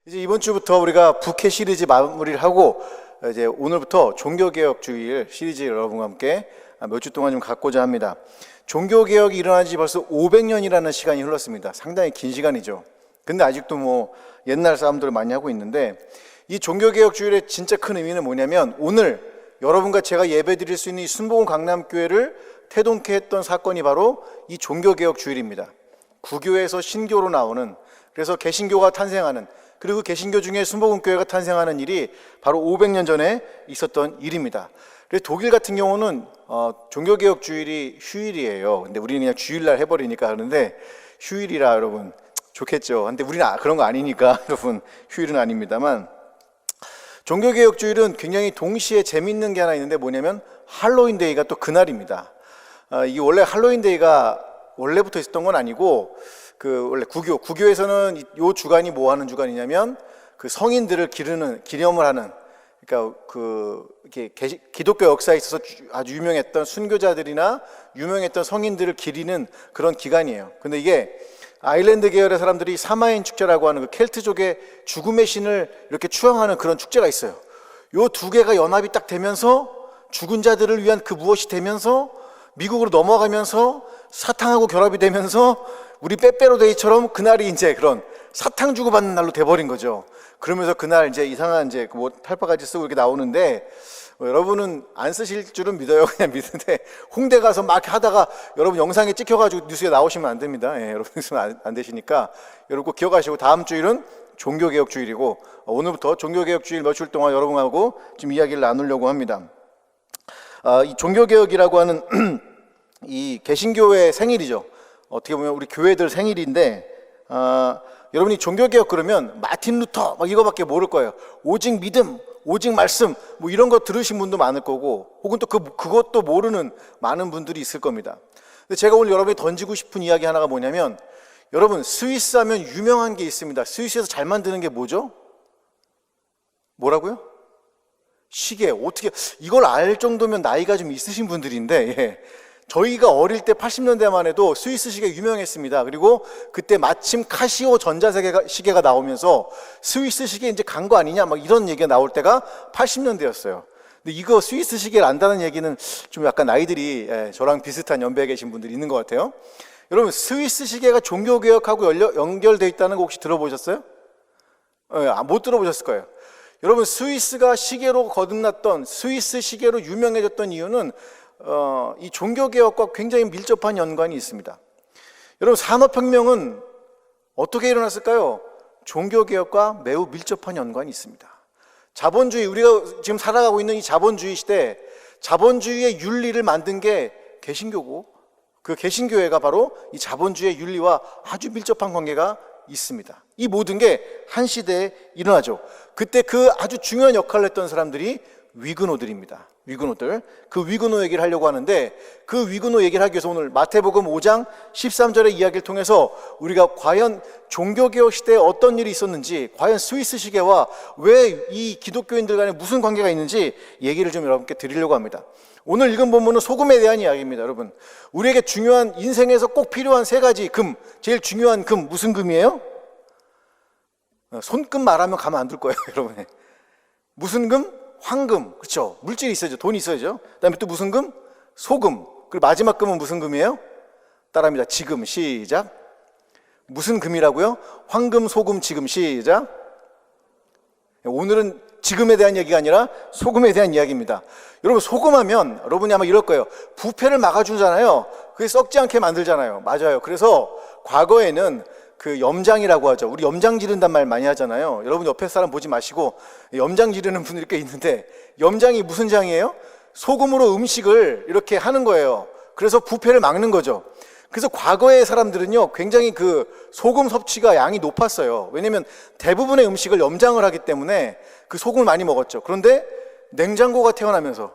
이제 이번 주부터 우리가 북해 시리즈 마무리를 하고 이제 오늘부터 종교개혁 주일 시리즈 여러분과 함께 몇 주 동안 좀 갖고자 합니다. 종교개혁이 일어난 지 벌써 500년이라는 시간이 흘렀습니다. 상당히 긴 시간이죠. 근데 아직도 뭐 옛날 싸움들을 많이 하고 있는데, 이 종교개혁 주일의 진짜 큰 의미는 뭐냐면, 오늘 여러분과 제가 예배드릴 수 있는 이 순복음 강남교회를 태동케 했던 사건이 바로 이 종교개혁 주일입니다. 구교에서 신교로 나오는, 그래서 개신교가 탄생하는, 그리고 개신교 중에 순복음교회가 탄생하는 일이 바로 500년 전에 있었던 일입니다. 그래서 독일 같은 경우는 종교개혁 주일이 휴일이에요. 근데 우리는 그냥 주일날 해버리니까 하는데, 휴일이라 여러분 좋겠죠. 근데 우리는 그런 거 아니니까 여러분 휴일은 아닙니다만, 종교개혁 주일은 굉장히 동시에 재밌는 게 하나 있는데, 뭐냐면 할로윈데이가 또 그날입니다. 이게 원래 할로윈데이가 원래부터 있었던 건 아니고, 원래 구교에서는 요 주간이 뭐 하는 주간이냐면, 그 성인들을 기념을 하는, 그러니까 이렇게 기독교 역사에 있어서 아주 유명했던 순교자들이나 유명했던 성인들을 기리는 그런 기간이에요. 근데 이게 아일랜드 계열의 사람들이 사마인 축제라고 하는 그 켈트족의 죽음의 신을 이렇게 추앙하는 그런 축제가 있어요. 요 두 개가 연합이 딱 되면서, 죽은 자들을 위한 그 무엇이 되면서, 미국으로 넘어가면서 사탕하고 결합이 되면서, 우리 빼빼로데이처럼 그날이 이제 그런 사탕 주고받는 날로 돼버린 거죠. 그러면서 그날 이제 이상한 이제 뭐 탈바가지 쓰고 이렇게 나오는데, 여러분은 안 쓰실 줄은 믿어요. 그냥 믿는데, 홍대 가서 막 하다가 여러분 영상에 찍혀가지고 뉴스에 나오시면 안 됩니다. 예, 여러분 있으면 안 되시니까 여러분 꼭 기억하시고, 다음 주일은 종교개혁 주일이고, 오늘부터 종교개혁 주일 며칠 동안 여러분하고 좀 이야기를 나누려고 합니다. 이 종교개혁이라고 하는 이 개신교의 생일이죠. 어떻게 보면 우리 교회들 생일인데, 여러분이 종교개혁 그러면 마틴 루터 막 이거밖에 모를 거예요. 오직 믿음, 오직 말씀, 뭐 이런 거 들으신 분도 많을 거고, 혹은 또 그것도 모르는 많은 분들이 있을 겁니다. 근데 제가 오늘 여러분이 던지고 싶은 이야기 하나가 뭐냐면, 여러분 스위스 하면 유명한 게 있습니다. 스위스에서 잘 만드는 게 뭐죠? 뭐라고요? 시계. 어떻게 이걸 알 정도면 나이가 좀 있으신 분들인데, 예. 저희가 어릴 때 80년대만 해도 스위스 시계 유명했습니다. 그리고 그때 마침 카시오 전자시계가 나오면서 스위스 시계 이제 간 거 아니냐 막 이런 얘기가 나올 때가 80년대였어요. 근데 이거 스위스 시계를 안다는 얘기는 좀 약간 나이들이 저랑 비슷한 연배에 계신 분들이 있는 것 같아요. 여러분 스위스 시계가 종교개혁하고 연결되어 있다는 거 혹시 들어보셨어요? 못 들어보셨을 거예요. 여러분 스위스가 시계로 거듭났던, 스위스 시계로 유명해졌던 이유는 이 종교개혁과 굉장히 밀접한 연관이 있습니다. 여러분 산업혁명은 어떻게 일어났을까요? 종교개혁과 매우 밀접한 연관이 있습니다. 자본주의, 우리가 지금 살아가고 있는 이 자본주의 시대, 자본주의의 윤리를 만든 게 개신교고, 그 개신교회가 바로 이 자본주의의 윤리와 아주 밀접한 관계가 있습니다. 이 모든 게 한 시대에 일어나죠. 그때 그 아주 중요한 역할을 했던 사람들이 위그노들입니다. 위그노들. 그 위그노 얘기를 하려고 하는데, 그 위그노 얘기를 하기 위해서 오늘 마태복음 5장 13절의 이야기를 통해서 우리가 과연 종교개혁 시대에 어떤 일이 있었는지, 과연 스위스 시계와 왜 이 기독교인들 간에 무슨 관계가 있는지 얘기를 좀 여러분께 드리려고 합니다. 오늘 읽은 본문은 소금에 대한 이야기입니다. 여러분, 우리에게 중요한, 인생에서 꼭 필요한 세 가지 금, 제일 중요한 금, 무슨 금이에요? 손금 말하면 가만 안 둘 거예요, 여러분. 무슨 금? 황금. 그렇죠. 물질이 있어야죠. 돈이 있어야죠. 그다음에 또 무슨 금? 소금. 그리고 마지막 금은 무슨 금이에요? 따라합니다. 지금. 시작. 무슨 금이라고요? 황금, 소금, 지금. 시작. 오늘은 지금에 대한 얘기가 아니라 소금에 대한 이야기입니다. 여러분 소금하면 여러분이 아마 이럴 거예요. 부패를 막아주잖아요. 그게 썩지 않게 만들잖아요. 맞아요. 그래서 과거에는 그 염장이라고 하죠. 우리 염장 지른단 말 많이 하잖아요. 여러분 옆에 사람 보지 마시고 염장 지르는 분들이 꽤 있는데, 염장이 무슨 장이에요? 소금으로 음식을 이렇게 하는 거예요. 그래서 부패를 막는 거죠. 그래서 과거의 사람들은요 굉장히 그 소금 섭취가 양이 높았어요. 왜냐면 대부분의 음식을 염장을 하기 때문에 그 소금을 많이 먹었죠. 그런데 냉장고가 태어나면서,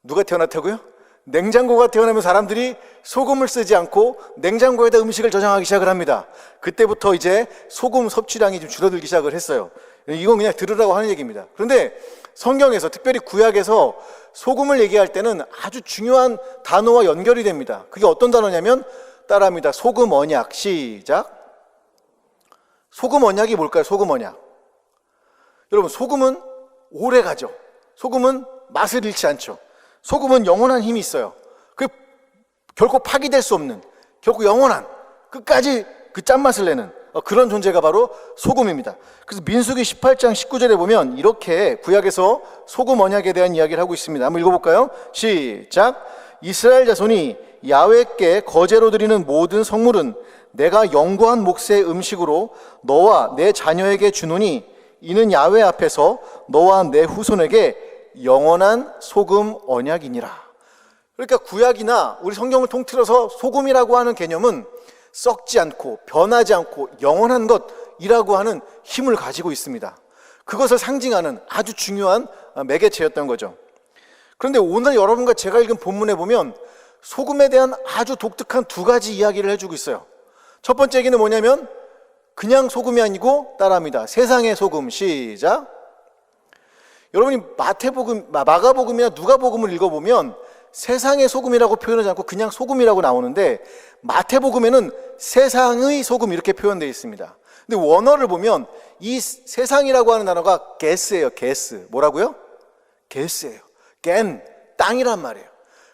누가 태어났다고요? 냉장고가 태어나면 사람들이 소금을 쓰지 않고 냉장고에다 음식을 저장하기 시작을 합니다. 그때부터 이제 소금 섭취량이 좀 줄어들기 시작을 했어요. 이건 그냥 들으라고 하는 얘기입니다. 그런데 성경에서, 특별히 구약에서 소금을 얘기할 때는 아주 중요한 단어와 연결이 됩니다. 그게 어떤 단어냐면, 따라합니다. 소금 언약. 시작. 소금 언약이 뭘까요? 소금 언약. 여러분, 소금은 오래 가죠. 소금은 맛을 잃지 않죠. 소금은 영원한 힘이 있어요. 그 결코 파기될 수 없는, 결코 영원한, 끝까지 그 짠맛을 내는 그런 존재가 바로 소금입니다. 그래서 민수기 18장 19절에 보면 이렇게 구약에서 소금 언약에 대한 이야기를 하고 있습니다. 한번 읽어볼까요? 시작. 이스라엘 자손이 야훼께 거제로 드리는 모든 성물은 내가 영구한 몫의 음식으로 너와 내 자녀에게 주노니 이는 야훼 앞에서 너와 내 후손에게 영원한 소금 언약이니라. 그러니까 구약이나 우리 성경을 통틀어서 소금이라고 하는 개념은 썩지 않고 변하지 않고 영원한 것이라고 하는 힘을 가지고 있습니다. 그것을 상징하는 아주 중요한 매개체였던 거죠. 그런데 오늘 여러분과 제가 읽은 본문에 보면 소금에 대한 아주 독특한 두 가지 이야기를 해주고 있어요. 첫 번째 얘기는 뭐냐면 그냥 소금이 아니고 따라합니다. 세상의 소금. 시작. 여러분이 마가복음이나 누가복음을 읽어보면 세상의 소금이라고 표현하지 않고 그냥 소금이라고 나오는데 마태복음에는 세상의 소금 이렇게 표현되어 있습니다. 근데 원어를 보면 이 세상이라고 하는 단어가 게스예요. 게스. 뭐라고요? 게스예요. 겐, 땅이란 말이에요.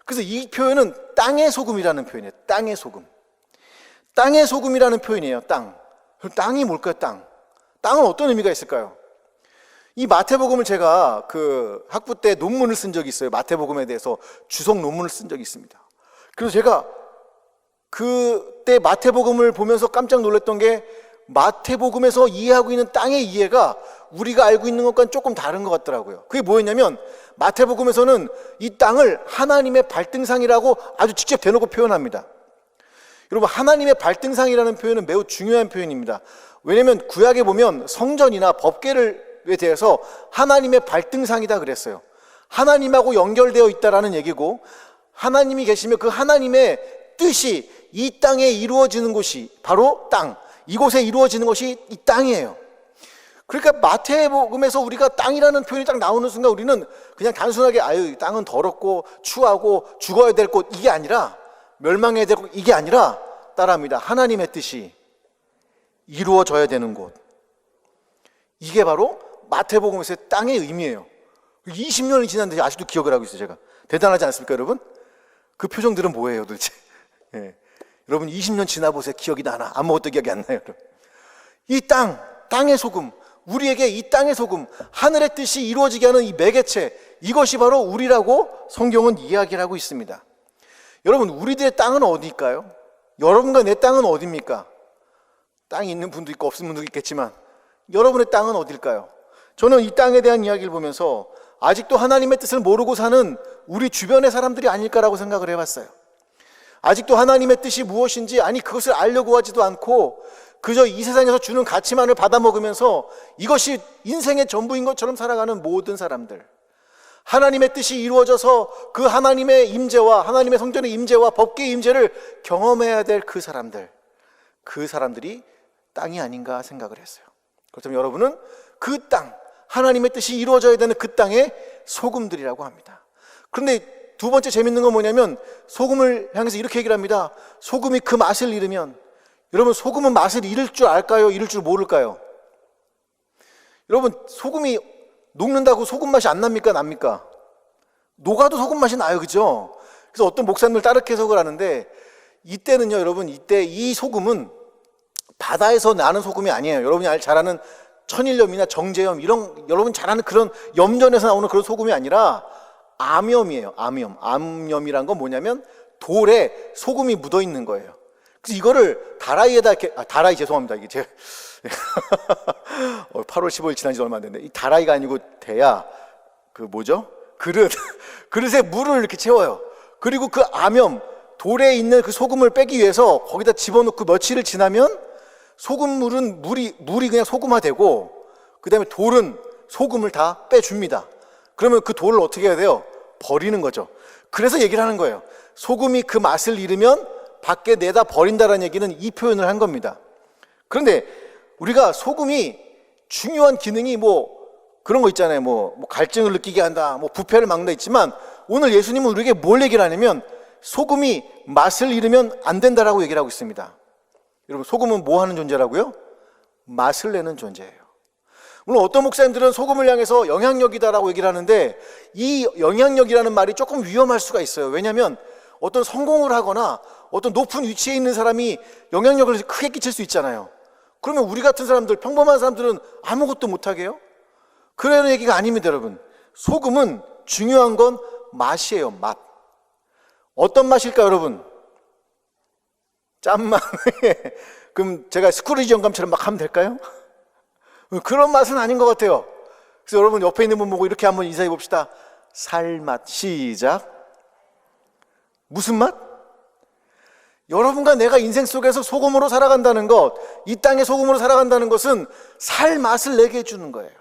그래서 이 표현은 땅의 소금이라는 표현이에요. 땅의 소금. 땅의 소금이라는 표현이에요. 땅. 그럼 땅이 뭘까요? 땅은 어떤 의미가 있을까요? 이 마태복음을 제가 그 학부 때 논문을 쓴 적이 있어요. 마태복음에 대해서 주석 논문을 쓴 적이 있습니다. 그래서 제가 그때 마태복음을 보면서 깜짝 놀랐던 게 마태복음에서 이해하고 있는 땅의 이해가 우리가 알고 있는 것과는 조금 다른 것 같더라고요. 그게 뭐였냐면 마태복음에서는 이 땅을 하나님의 발등상이라고 아주 직접 대놓고 표현합니다. 여러분, 하나님의 발등상이라는 표현은 매우 중요한 표현입니다. 왜냐하면 구약에 보면 성전이나 법궤를 대해서 하나님의 발등상이다 그랬어요. 하나님하고 연결되어 있다라는 얘기고 하나님이 계시면 그 하나님의 뜻이 이 땅에 이루어지는 곳이 바로 땅, 이곳에 이루어지는 것이 이 땅이에요. 그러니까 마태복음에서 우리가 땅이라는 표현이 딱 나오는 순간 우리는 그냥 단순하게 아유 땅은 더럽고 추하고 죽어야 될 곳 이게 아니라 멸망해야 될 곳 이게 아니라 따라합니다. 하나님의 뜻이 이루어져야 되는 곳, 이게 바로 마태복음에서의 땅의 의미예요. 20년이 지났는데 아직도 기억을 하고 있어요. 제가 대단하지 않습니까 여러분? 그 표정들은 뭐예요 도대체? 예. 여러분 20년 지나보세요. 기억이 나나? 아무것도 기억이 안 나요. 여러분. 이 땅의 소금, 우리에게 이 땅의 소금, 하늘의 뜻이 이루어지게 하는 이 매개체, 이것이 바로 우리라고 성경은 이야기를 하고 있습니다. 여러분, 우리들의 땅은 어디일까요? 여러분과 내 땅은 어디입니까? 땅이 있는 분도 있고 없는 분도 있겠지만 여러분의 땅은 어딜까요? 저는 이 땅에 대한 이야기를 보면서 아직도 하나님의 뜻을 모르고 사는 우리 주변의 사람들이 아닐까라고 생각을 해봤어요. 아직도 하나님의 뜻이 무엇인지, 아니 그것을 알려고 하지도 않고 그저 이 세상에서 주는 가치만을 받아먹으면서 이것이 인생의 전부인 것처럼 살아가는 모든 사람들, 하나님의 뜻이 이루어져서 그 하나님의 임재와 하나님의 성전의 임재와 법궤의 임재를 경험해야 될 그 사람들이 땅이 아닌가 생각을 했어요. 그렇다면 여러분은 그 땅, 하나님의 뜻이 이루어져야 되는 그 땅의 소금들이라고 합니다. 그런데 두 번째 재밌는 건 뭐냐면 소금을 향해서 이렇게 얘기를 합니다. 소금이 그 맛을 잃으면, 여러분 소금은 맛을 잃을 줄 알까요? 잃을 줄 모를까요? 여러분 소금이 녹는다고 소금 맛이 안 납니까? 납니까? 녹아도 소금 맛이 나요. 그죠? 그래서 어떤 목사님들 따르게 해석을 하는데 이때는요 여러분, 이때 이 소금은 바다에서 나는 소금이 아니에요. 여러분이 잘 아는 천일염이나 정제염 이런 여러분 잘 아는 그런 염전에서 나오는 그런 소금이 아니라 암염이에요. 암염이란 건 뭐냐면 돌에 소금이 묻어 있는 거예요. 그래서 이거를 다라이에다 이렇게 다라이 죄송합니다. 이게 제가 8월 15일 지난 지 얼마 안 됐는데 이 다라이가 아니고 대야 그 뭐죠? 그릇에 물을 이렇게 채워요. 그리고 그 암염 돌에 있는 그 소금을 빼기 위해서 거기다 집어넣고 며칠을 지나면 소금물은 물이 그냥 소금화되고 그 다음에 돌은 소금을 다 빼줍니다. 그러면 그 돌을 어떻게 해야 돼요? 버리는 거죠. 그래서 얘기를 하는 거예요. 소금이 그 맛을 잃으면 밖에 내다 버린다라는 얘기는 이 표현을 한 겁니다. 그런데 우리가 소금이 중요한 기능이 뭐 그런 거 있잖아요. 뭐 갈증을 느끼게 한다, 뭐 부패를 막는다 있지만 오늘 예수님은 우리에게 뭘 얘기를 하냐면 소금이 맛을 잃으면 안 된다라고 얘기를 하고 있습니다. 여러분 소금은 뭐 하는 존재라고요? 맛을 내는 존재예요. 물론 어떤 목사님들은 소금을 향해서 영향력이다라고 얘기를 하는데, 이 영향력이라는 말이 조금 위험할 수가 있어요. 왜냐하면 어떤 성공을 하거나 어떤 높은 위치에 있는 사람이 영향력을 크게 끼칠 수 있잖아요. 그러면 우리 같은 사람들, 평범한 사람들은 아무것도 못하게요? 그런 얘기가 아닙니다, 여러분. 소금은 중요한 건 맛이에요, 맛. 어떤 맛일까요, 여러분? 짠맛. 그럼 제가 스크루지 영감처럼 막 하면 될까요? 그런 맛은 아닌 것 같아요. 그래서 여러분 옆에 있는 분 보고 이렇게 한번 인사해 봅시다. 살맛. 시작. 무슨 맛? 여러분과 내가 인생 속에서 소금으로 살아간다는 것, 이 땅의 소금으로 살아간다는 것은 살 맛을 내게 해주는 거예요.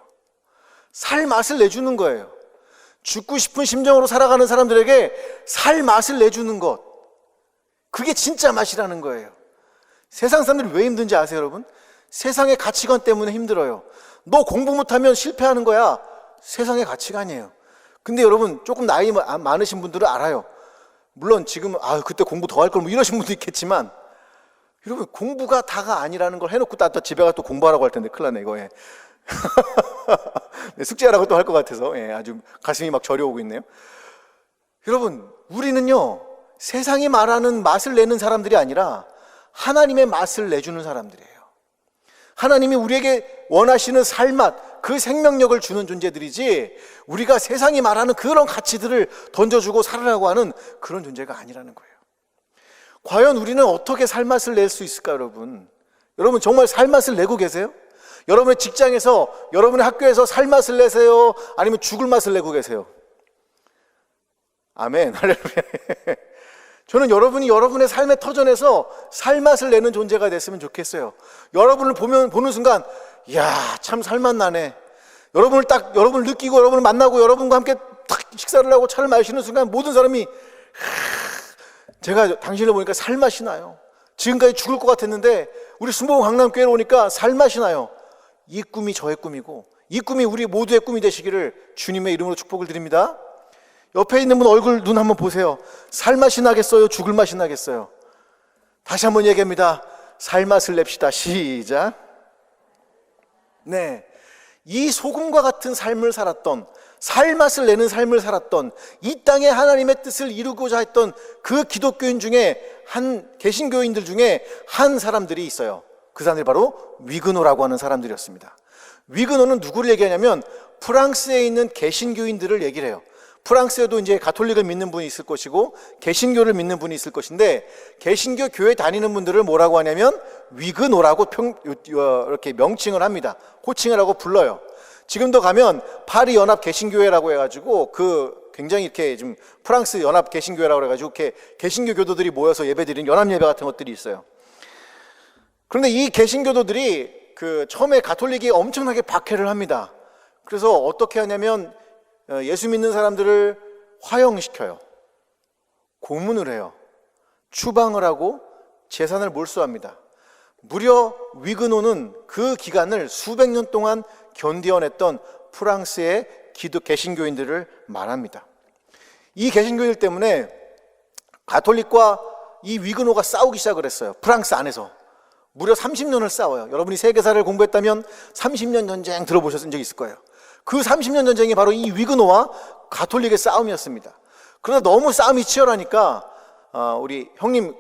살 맛을 내주는 거예요. 죽고 싶은 심정으로 살아가는 사람들에게 살 맛을 내주는 것, 그게 진짜 맛이라는 거예요. 세상 사람들이 왜 힘든지 아세요, 여러분? 세상의 가치관 때문에 힘들어요. 너 공부 못하면 실패하는 거야. 세상의 가치관이에요. 근데 여러분, 조금 나이 많으신 분들은 알아요. 물론 지금 그때 공부 더 할 걸 뭐 이러신 분도 있겠지만, 여러분 공부가 다가 아니라는 걸 해놓고 또 집에 가서 또 공부하라고 할 텐데 큰일 났네 이거. 예. 숙제하라고 또 할 것 같아서 아주 가슴이 막 저려오고 있네요. 여러분, 우리는요 세상이 말하는 맛을 내는 사람들이 아니라 하나님의 맛을 내주는 사람들이에요. 하나님이 우리에게 원하시는 살맛, 그 생명력을 주는 존재들이지, 우리가 세상이 말하는 그런 가치들을 던져주고 살으라고 하는 그런 존재가 아니라는 거예요. 과연 우리는 어떻게 살맛을 낼 수 있을까요, 여러분? 여러분 정말 살맛을 내고 계세요? 여러분의 직장에서, 여러분의 학교에서 살맛을 내세요? 아니면 죽을 맛을 내고 계세요? 아멘. 할렐루야. 저는 여러분이 여러분의 삶의 터전에서 살맛을 내는 존재가 됐으면 좋겠어요. 여러분을 보는 순간, 이야, 참 살맛 나네. 여러분을 느끼고, 여러분을 만나고, 여러분과 함께 탁 식사를 하고 차를 마시는 순간 모든 사람이, 제가 당신을 보니까 살맛이 나요. 지금까지 죽을 것 같았는데 우리 순복음 강남교회로 오니까 살맛이 나요. 이 꿈이 저의 꿈이고, 이 꿈이 우리 모두의 꿈이 되시기를 주님의 이름으로 축복을 드립니다. 옆에 있는 분 얼굴, 눈 한번 보세요. 살맛이 나겠어요? 죽을 맛이 나겠어요? 다시 한번 얘기합니다. 살맛을 냅시다. 시작. 네, 이 소금과 같은 삶을 살았던, 살맛을 내는 삶을 살았던, 이 땅에 하나님의 뜻을 이루고자 했던 그 기독교인 중에 개신교인들 중에 한 사람들이 있어요. 그 사람들이 바로 위그노라고 하는 사람들이었습니다. 위그노는 누구를 얘기하냐면 프랑스에 있는 개신교인들을 얘기를 해요. 프랑스에도 이제 가톨릭을 믿는 분이 있을 것이고 개신교를 믿는 분이 있을 것인데, 개신교 교회 다니는 분들을 뭐라고 하냐면 위그노라고 이렇게 명칭을 합니다. 호칭을 하고 불러요. 지금도 가면 파리 연합 개신교회라고 해가지고 굉장히 이렇게 좀 프랑스 연합 개신교회라고 해가지고 이렇게 개신교 교도들이 모여서 예배드리는 연합 예배 같은 것들이 있어요. 그런데 이 개신교도들이 처음에 가톨릭이 엄청나게 박해를 합니다. 그래서 어떻게 하냐면 예수 믿는 사람들을 화형시켜요. 고문을 해요. 추방을 하고 재산을 몰수합니다. 무려 위그노는 그 기간을 수백 년 동안 견디어냈던 프랑스의 개신교인들을 말합니다. 이 개신교인들 때문에 가톨릭과 이 위그노가 싸우기 시작을 했어요. 프랑스 안에서 무려 30년을 싸워요. 여러분이 세계사를 공부했다면 30년 전쟁 들어보셨은 적이 있을 거예요. 그 30년 전쟁이 바로 이 위그노와 가톨릭의 싸움이었습니다. 그러나 너무 싸움이 치열하니까 우리 형님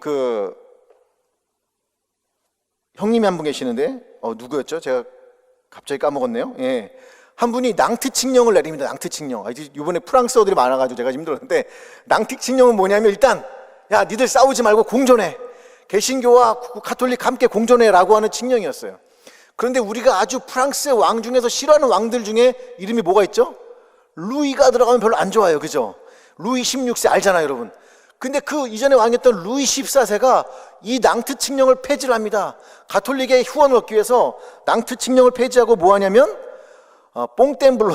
형님이 한 분 계시는데 누구였죠? 제가 갑자기 까먹었네요. 예. 한 분이 낭트칙령을 내립니다. 낭트칙령. 이번에 프랑스어들이 많아가지고 제가 힘들었는데, 낭트칙령은 뭐냐면 일단 야, 니들 싸우지 말고 공존해. 개신교와 가톨릭 함께 공존해라고 하는 칙령이었어요. 그런데 우리가 아주 프랑스의 왕 중에서 싫어하는 왕들 중에 이름이 뭐가 있죠? 루이가 들어가면 별로 안 좋아요. 그죠? 루이 16세 알잖아요, 여러분. 근데 그 이전에 왕이었던 루이 14세가 이 낭트칙령을 폐지를 합니다. 가톨릭의 후원을 얻기 위해서 낭트칙령을 폐지하고 뭐 하냐면 뽕템블로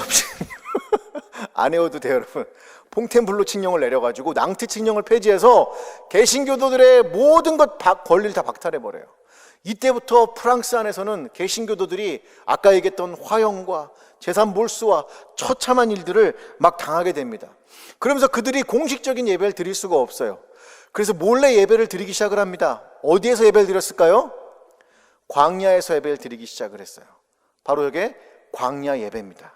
안 외워도 돼요, 여러분. 퐁텐블로 칙령을 내려가지고 낭트칙령을 폐지해서 개신교도들의 모든 권리를 다 박탈해버려요. 이때부터 프랑스 안에서는 개신교도들이 아까 얘기했던 화형과 재산 몰수와 처참한 일들을 막 당하게 됩니다. 그러면서 그들이 공식적인 예배를 드릴 수가 없어요. 그래서 몰래 예배를 드리기 시작을 합니다. 어디에서 예배를 드렸을까요? 광야에서 예배를 드리기 시작을 했어요. 바로 여기 광야 예배입니다.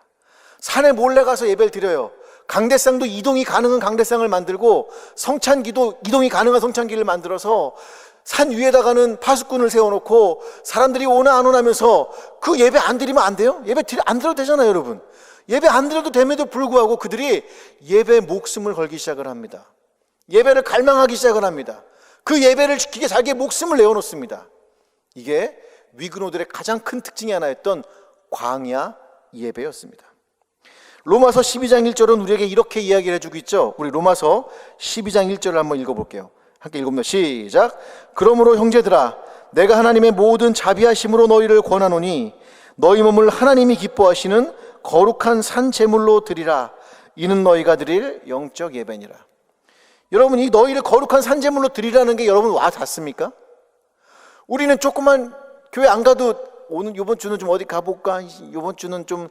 산에 몰래 가서 예배를 드려요. 강대상도 이동이 가능한 강대상을 만들고 성찬기도 이동이 가능한 성찬기를 만들어서 산 위에다가는 파수꾼을 세워놓고 사람들이 오나 안 오나 하면서 그 예배 안 드리면 안 돼요? 안 드려도 되잖아요, 여러분. 예배 안 드려도 됨에도 불구하고 그들이 예배에 목숨을 걸기 시작을 합니다. 예배를 갈망하기 시작을 합니다. 그 예배를 지키기 위해 자기의 목숨을 내어놓습니다. 이게 위근호들의 가장 큰 특징이 하나였던 광야 예배였습니다. 로마서 12장 1절은 우리에게 이렇게 이야기를 해주고 있죠. 우리 로마서 12장 1절을 한번 읽어볼게요. 함께 읽어봅니다. 시작. 그러므로 형제들아, 내가 하나님의 모든 자비하심으로 너희를 권하노니 너희 몸을 하나님이 기뻐하시는 거룩한 산 제물로 드리라. 이는 너희가 드릴 영적 예배니라. 여러분, 이 너희를 거룩한 산 제물로 드리라는 게 여러분 와 닿습니까? 우리는 조그만 교회 안 가도 오늘 이번 주는 좀 어디 가볼까? 이번 주는 좀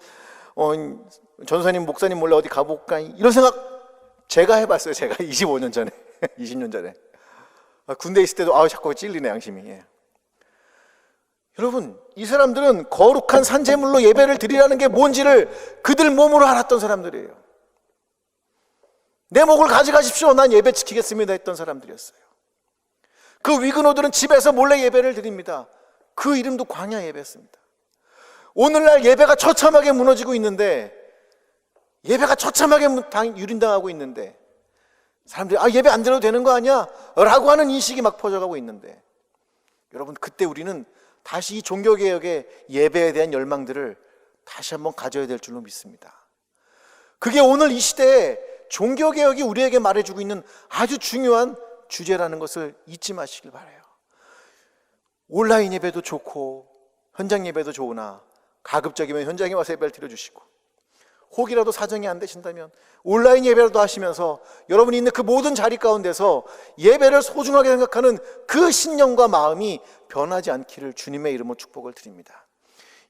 전사님 목사님 몰래 어디 가볼까? 이런 생각 제가 해봤어요. 제가 25년 전에 20년 전에 군대 있을 때도 자꾸 찔리네 양심이. 여러분, 이 사람들은 거룩한 산제물로 예배를 드리라는 게 뭔지를 그들 몸으로 알았던 사람들이에요. 내 목을 가져가십시오, 난 예배 지키겠습니다 했던 사람들이었어요. 그 위근호들은 집에서 몰래 예배를 드립니다. 그 이름도 광야 예배였습니다. 오늘날 예배가 처참하게 무너지고 있는데, 예배가 처참하게 유린당하고 있는데, 사람들이 예배 안 드려도 되는 거 아니야? 라고 하는 인식이 막 퍼져가고 있는데, 여러분, 그때 우리는 다시 이 종교개혁의 예배에 대한 열망들을 다시 한번 가져야 될 줄로 믿습니다. 그게 오늘 이 시대에 종교개혁이 우리에게 말해주고 있는 아주 중요한 주제라는 것을 잊지 마시길 바라요. 온라인 예배도 좋고 현장 예배도 좋으나 가급적이면 현장에 와서 예배를 드려주시고, 혹이라도 사정이 안 되신다면 온라인 예배라도 하시면서 여러분이 있는 그 모든 자리 가운데서 예배를 소중하게 생각하는 그 신념과 마음이 변하지 않기를 주님의 이름으로 축복을 드립니다.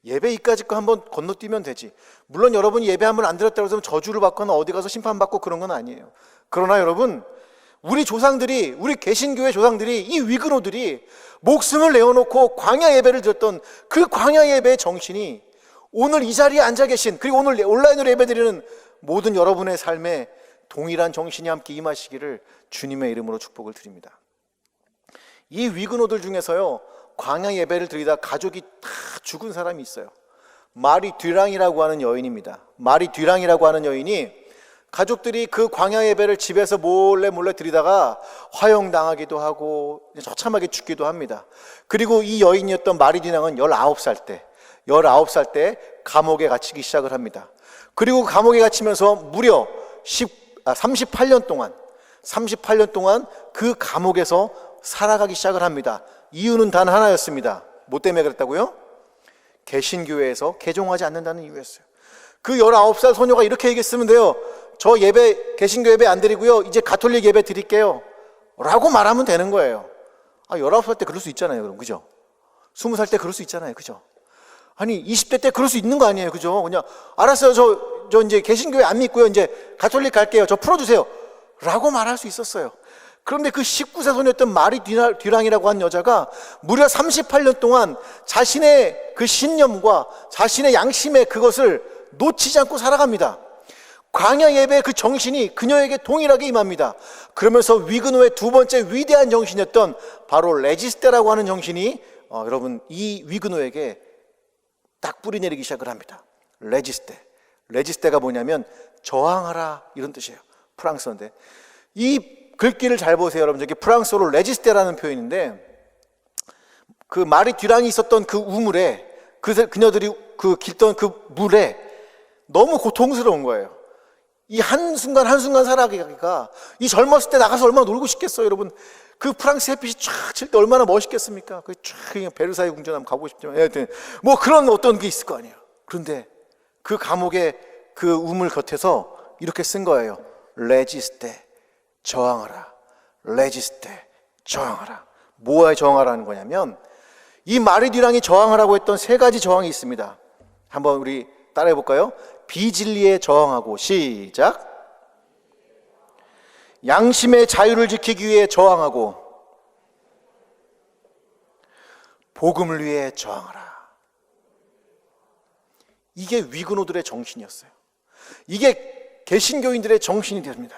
예배 이까짓 거 한번 건너뛰면 되지. 물론 여러분이 예배 한번 안 드렸다고 해서 저주를 받거나 어디 가서 심판받고 그런 건 아니에요. 그러나 여러분, 우리 조상들이, 우리 개신교회 조상들이, 이 위근호들이 목숨을 내어놓고 광야 예배를 드렸던 그 광야 예배의 정신이 오늘 이 자리에 앉아 계신, 그리고 오늘 온라인으로 예배드리는 모든 여러분의 삶에 동일한 정신이 함께 임하시기를 주님의 이름으로 축복을 드립니다. 이 위근호들 중에서요, 광야 예배를 드리다 가족이 다 죽은 사람이 있어요. 마리 듀랑이라고 하는 여인입니다. 마리 듀랑이라고 하는 여인이 가족들이 그 광야 예배를 집에서 몰래 드리다가 화형당하기도 하고 처참하게 죽기도 합니다. 그리고 이 여인이었던 마리 듀랑은 19살 때 감옥에 갇히기 시작을 합니다. 그리고 감옥에 갇히면서 무려 38년 동안 그 감옥에서 살아가기 시작을 합니다. 이유는 단 하나였습니다. 뭐 때문에 그랬다고요? 개신교회에서 개종하지 않는다는 이유였어요. 그 19살 소녀가 이렇게 얘기했으면 돼요. 저 개신교 예배 안 드리고요, 이제 가톨릭 예배 드릴게요 라고 말하면 되는 거예요. 19살 때 그럴 수 있잖아요. 그럼 그죠? 20살 때 그럴 수 있잖아요. 그죠? 아니 20대 때 그럴 수 있는 거 아니에요. 그죠? 그냥 알았어요, 저 이제 개신교회 안 믿고요, 이제 가톨릭 갈게요, 저 풀어주세요 라고 말할 수 있었어요. 그런데 그 19세 소녀였던 마리 듀랑이라고 한 여자가 무려 38년 동안 자신의 그 신념과 자신의 양심의 그것을 놓치지 않고 살아갑니다. 광야 예배의 그 정신이 그녀에게 동일하게 임합니다. 그러면서 위근호의 두 번째 위대한 정신이었던 바로 레지스테라고 하는 정신이 여러분, 이 위근호에게 딱 뿌리내리기 시작을 합니다. 레지스테가 뭐냐면 저항하라, 이런 뜻이에요. 프랑스어인데, 이 글귀를 잘 보세요. 여러분, 저기 프랑스어로 레지스테라는 표현인데, 그 마리 듀랑이 있었던 그 우물에, 그녀들이 길던 그 물에 너무 고통스러운 거예요. 이 한순간 살아가기가, 이 젊었을 때 나가서 얼마나 놀고 싶겠어요, 여러분. 그 프랑스 햇빛이 쫙 칠 때 얼마나 멋있겠습니까? 그 쫙 베르사유 궁전 한번 가보고 싶지만, 하여튼 뭐 그런 어떤 게 있을 거 아니에요. 그런데 그 감옥의 그 우물 곁에서 이렇게 쓴 거예요. 레지스테, 저항하라. 레지스테, 저항하라. 뭐에 저항하라는 거냐면, 이 마리 듀랑이 저항하라고 했던 세 가지 저항이 있습니다. 한번 우리 따라해 볼까요? 비진리에 저항하고, 시작. 양심의 자유를 지키기 위해 저항하고, 복음을 위해 저항하라. 이게 위근호들의 정신이었어요. 이게 개신교인들의 정신이 됩니다.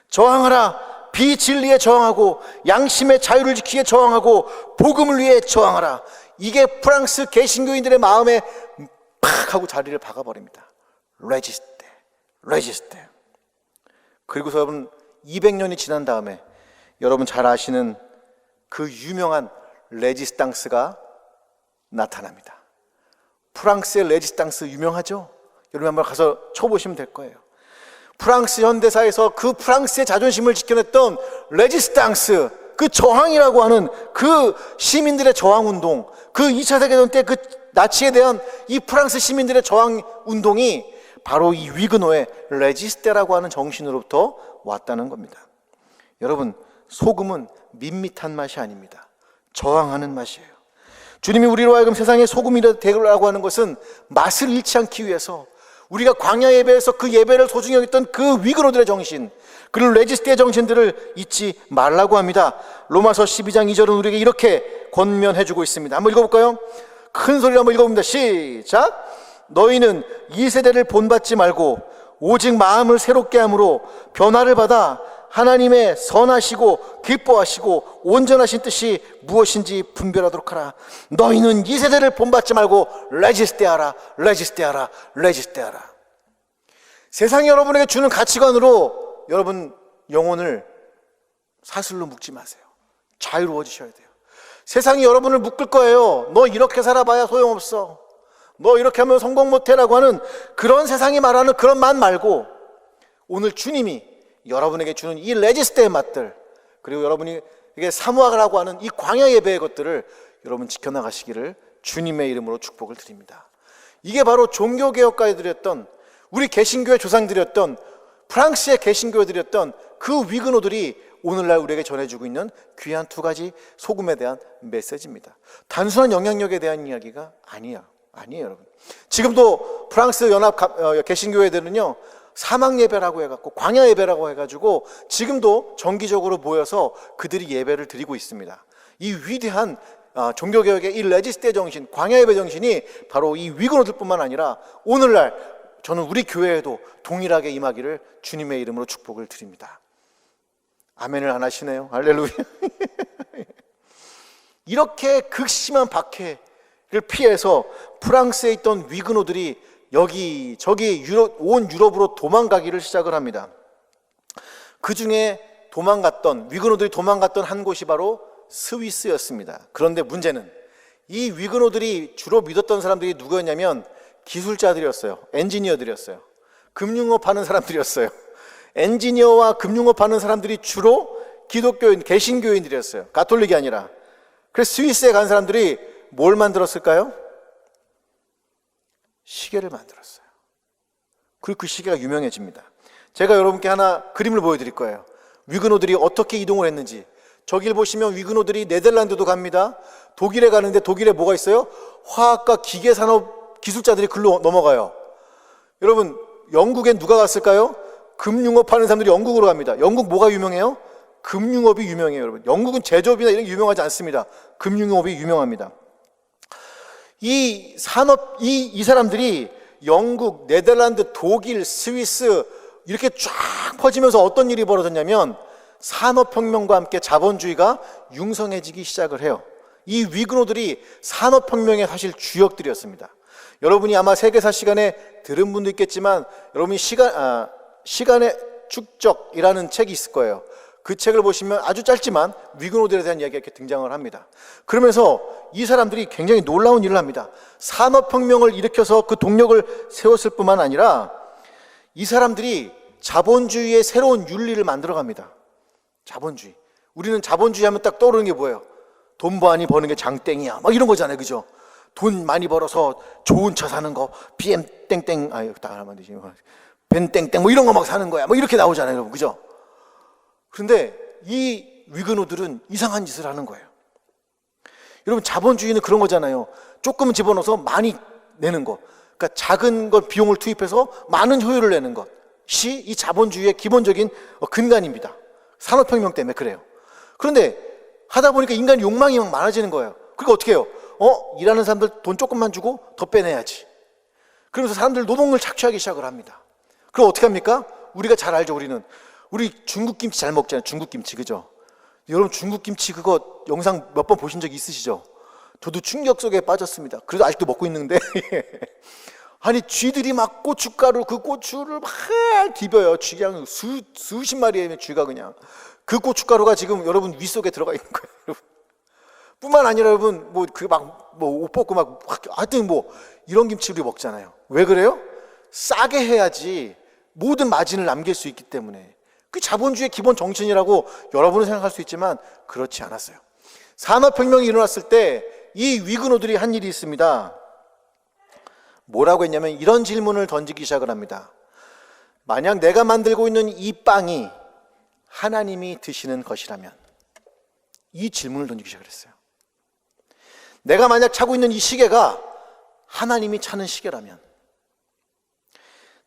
저항하라. 비진리에 저항하고 양심의 자유를 지키기에 저항하고 복음을 위해 저항하라. 이게 프랑스 개신교인들의 마음에 팍 하고 자리를 박아버립니다. 레지스테, 레지스테. 그리고서 여러분 200년이 지난 다음에 여러분 잘 아시는 그 유명한 레지스탕스가 나타납니다. 프랑스의 레지스탕스 유명하죠? 여러분 한번 가서 쳐보시면 될 거예요. 프랑스 현대사에서 그 프랑스의 자존심을 지켜냈던 레지스탕스, 그 저항이라고 하는 그 시민들의 저항운동, 그 2차 세계대전 때 그 나치에 대한 이 프랑스 시민들의 저항운동이 바로 이 위그노의 레지스테라고 하는 정신으로부터 왔다는 겁니다. 여러분, 소금은 밋밋한 맛이 아닙니다. 저항하는 맛이에요. 주님이 우리로 하여금 세상의 소금이 되라고 하는 것은 맛을 잃지 않기 위해서 우리가 광야 예배에서 그 예배를 소중히 여겼던 그 위그노들의 정신, 그리고 레지스테의 정신들을 잊지 말라고 합니다. 로마서 12장 2절은 우리에게 이렇게 권면해주고 있습니다. 한번 읽어볼까요? 큰 소리로 한번 읽어봅니다. 시작! 너희는 이 세대를 본받지 말고 오직 마음을 새롭게 함으로 변화를 받아 하나님의 선하시고 기뻐하시고 온전하신 뜻이 무엇인지 분별하도록 하라. 너희는 이 세대를 본받지 말고 레지스테하라, 레지스테하라, 레지스테하라. 세상이 여러분에게 주는 가치관으로 여러분 영혼을 사슬로 묶지 마세요. 자유로워지셔야 돼요. 세상이 여러분을 묶을 거예요. 너 이렇게 살아봐야 소용없어. 너 이렇게 하면 성공 못해라고 하는 그런 세상이 말하는 그런 말 말고 오늘 주님이 여러분에게 주는 이 레지스테의 맛들, 그리고 여러분이 이게 사모하라고 하는 이 광야 예배의 것들을 여러분 지켜나가시기를 주님의 이름으로 축복을 드립니다. 이게 바로 종교개혁가들이었던 우리 개신교의 조상들이었던 프랑스의 개신교들이었던 그 위그노들이 오늘날 우리에게 전해주고 있는 귀한 두 가지 소금에 대한 메시지입니다. 단순한 영향력에 대한 이야기가 아니에요 여러분. 지금도 프랑스 연합 개신교회들은요 사막 예배라고 해갖고 광야 예배라고 해가지고 지금도 정기적으로 모여서 그들이 예배를 드리고 있습니다. 이 위대한 종교개혁의 이 레지스테 정신, 광야 예배 정신이 바로 이 위그노들뿐만 아니라 오늘날 저는 우리 교회에도 동일하게 임하기를 주님의 이름으로 축복을 드립니다. 아멘을 안 하시네요. 할렐루야. 이렇게 극심한 박해를 피해서 프랑스에 있던 위그노들이 여기저기 온 유럽으로 도망가기를 시작을 합니다. 그 중에 위그노들이 도망갔던 한 곳이 바로 스위스였습니다. 그런데 문제는 이 위그노들이 주로 믿었던 사람들이 누구였냐면 기술자들이었어요. 엔지니어들이었어요. 금융업 하는 사람들이었어요. 엔지니어와 금융업 하는 사람들이 주로 기독교인, 개신교인들이었어요. 가톨릭이 아니라. 그래서 스위스에 간 사람들이 뭘 만들었을까요? 시계를 만들었어요. 그리고 그 시계가 유명해집니다. 제가 여러분께 하나 그림을 보여드릴 거예요. 위그노들이 어떻게 이동을 했는지. 저길 보시면 위그노들이 네덜란드도 갑니다. 독일에 가는데 독일에 뭐가 있어요? 화학과 기계산업 기술자들이 글로 넘어가요. 여러분, 영국엔 누가 갔을까요? 금융업 하는 사람들이 영국으로 갑니다. 영국 뭐가 유명해요? 금융업이 유명해요, 여러분. 영국은 제조업이나 이런 게 유명하지 않습니다. 금융업이 유명합니다. 이 사람들이 영국, 네덜란드, 독일, 스위스 이렇게 쫙 퍼지면서 어떤 일이 벌어졌냐면 산업혁명과 함께 자본주의가 융성해지기 시작을 해요. 이 위그노들이 산업혁명의 사실 주역들이었습니다. 여러분이 아마 세계사 시간에 들은 분도 있겠지만 여러분이 시간의 축적이라는 책이 있을 거예요. 그 책을 보시면 아주 짧지만 위그노들에 대한 이야기가 이렇게 등장을 합니다. 그러면서 이 사람들이 굉장히 놀라운 일을 합니다. 산업혁명을 일으켜서 그 동력을 세웠을 뿐만 아니라 이 사람들이 자본주의의 새로운 윤리를 만들어갑니다. 자본주의. 우리는 자본주의 하면 딱 떠오르는 게 뭐예요? 돈 많이 버는 게 장땡이야. 막 이런 거잖아요. 그죠? 돈 많이 벌어서 좋은 차 사는 거, BM 땡땡, 벤 땡땡 뭐 이런 거 막 사는 거야. 뭐 이렇게 나오잖아요, 여러분. 그죠? 그런데 이 위그노들은 이상한 짓을 하는 거예요. 여러분, 자본주의는 그런 거잖아요. 조금 집어넣어서 많이 내는 거. 그러니까 작은 것 비용을 투입해서 많은 효율을 내는 것이 이 자본주의의 기본적인 근간입니다. 산업혁명 때문에 그래요. 그런데 하다 보니까 인간 욕망이 막 많아지는 거예요. 그러니까 어떻게 해요? 일하는 사람들 돈 조금만 주고 더 빼내야지. 그러면서 사람들 노동을 착취하기 시작을 합니다. 그럼 어떻게 합니까? 우리가 잘 알죠. 우리 중국 김치 잘 먹잖아요. 중국 김치, 그죠? 여러분 중국 김치 그거 영상 몇 번 보신 적 있으시죠? 저도 충격 속에 빠졌습니다. 그래도 아직도 먹고 있는데 아니 쥐들이 막 고춧가루 그 고추를 막 디벼요. 쥐 그냥 수십 마리의 쥐가 그냥 그 고춧가루가 지금 여러분 위 속에 들어가 있는 거예요. 여러분. 뿐만 아니라 여러분 뭐 그 막 뭐 옷 벗고 막 하여튼 뭐 이런 김치 우리 먹잖아요. 왜 그래요? 싸게 해야지 모든 마진을 남길 수 있기 때문에. 그 자본주의의 기본 정신이라고 여러분은 생각할 수 있지만 그렇지 않았어요. 산업혁명이 일어났을 때 이 위근호들이 한 일이 있습니다. 뭐라고 했냐면 이런 질문을 던지기 시작을 합니다. 만약 내가 만들고 있는 이 빵이 하나님이 드시는 것이라면, 이 질문을 던지기 시작을 했어요. 내가 만약 차고 있는 이 시계가 하나님이 차는 시계라면,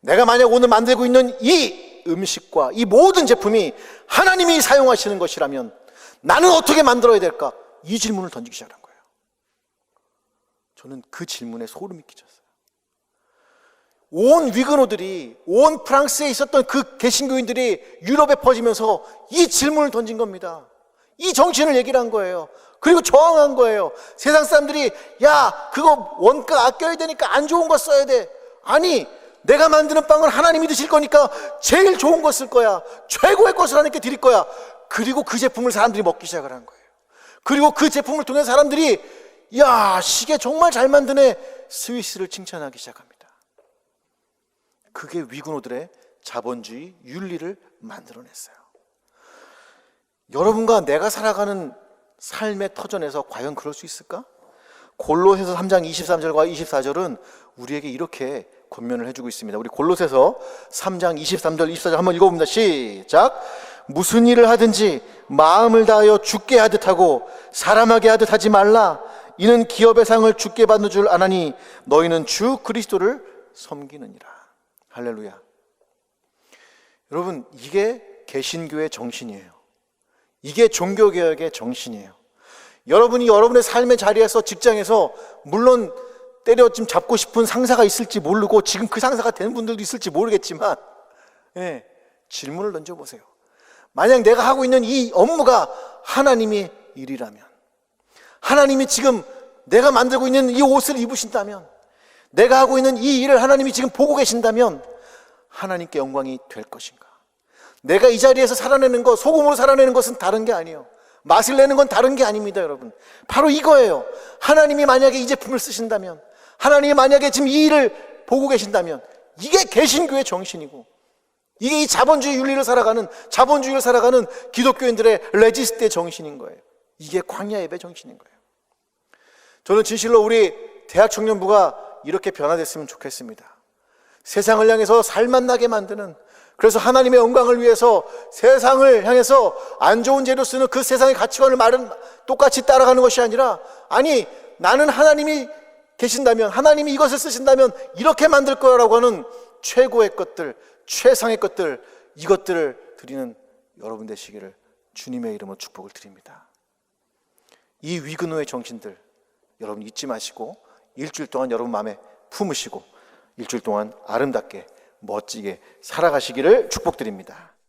내가 만약 오늘 만들고 있는 이 음식과 이 모든 제품이 하나님이 사용하시는 것이라면 나는 어떻게 만들어야 될까? 이 질문을 던지기 시작한 거예요. 저는 그 질문에 소름이 끼쳤어요. 온 위근호들이, 온 프랑스에 있었던 그 개신교인들이 유럽에 퍼지면서 이 질문을 던진 겁니다. 이 정신을 얘기를 한 거예요. 그리고 저항한 거예요. 세상 사람들이 야 그거 원가 아껴야 되니까 안 좋은 거 써야 돼. 아니 내가 만드는 빵은 하나님이 드실 거니까 제일 좋은 거 쓸 거야. 최고의 것을 하나님께 드릴 거야. 그리고 그 제품을 사람들이 먹기 시작을 한 거예요. 그리고 그 제품을 통해 사람들이 야 시계 정말 잘 만드네, 스위스를 칭찬하기 시작합니다. 그게 위근호들의 자본주의 윤리를 만들어냈어요. 여러분과 내가 살아가는 삶의 터전에서 과연 그럴 수 있을까? 골로새서 3장 23절과 24절은 우리에게 이렇게 권면을 해주고 있습니다. 우리 골로새서 3장 23절 24절 한번 읽어봅니다. 시작. 무슨 일을 하든지 마음을 다하여 주께 하듯 하고 사람에게 하듯 하지 말라. 이는 기업의 상을 주께 받는 줄 아나니 너희는 주 그리스도를 섬기느니라. 할렐루야. 여러분 이게 개신교의 정신이에요. 이게 종교개혁의 정신이에요. 여러분이 여러분의 삶의 자리에서, 직장에서 물론 때려좀 잡고 싶은 상사가 있을지 모르고 지금 그 상사가 되는 분들도 있을지 모르겠지만 질문을 던져보세요. 만약 내가 하고 있는 이 업무가 하나님의 일이라면, 하나님이 지금 내가 만들고 있는 이 옷을 입으신다면, 내가 하고 있는 이 일을 하나님이 지금 보고 계신다면 하나님께 영광이 될 것인가? 내가 이 자리에서 살아내는 것, 소금으로 살아내는 것은 다른 게 아니에요. 맛을 내는 건 다른 게 아닙니다, 여러분. 바로 이거예요. 하나님이 만약에 이 제품을 쓰신다면, 하나님이 만약에 지금 이 일을 보고 계신다면, 이게 개신교의 정신이고, 이게 이 자본주의 윤리를 살아가는, 자본주의를 살아가는 기독교인들의 레지스트의 정신인 거예요. 이게 광야 예배 정신인 거예요. 저는 진실로 우리 대학 청년부가 이렇게 변화됐으면 좋겠습니다. 세상을 향해서 살맛나게 만드는, 그래서 하나님의 영광을 위해서 세상을 향해서 안 좋은 재료 쓰는 그 세상의 가치관을 똑같이 따라가는 것이 아니라, 아니 나는 하나님이 계신다면, 하나님이 이것을 쓰신다면 이렇게 만들 거라고 하는 최고의 것들, 최상의 것들, 이것들을 드리는 여러분 되시기를 주님의 이름으로 축복을 드립니다. 이 위근호의 정신들 여러분 잊지 마시고 일주일 동안 여러분 마음에 품으시고 일주일 동안 아름답게 멋지게 살아가시기를 축복드립니다.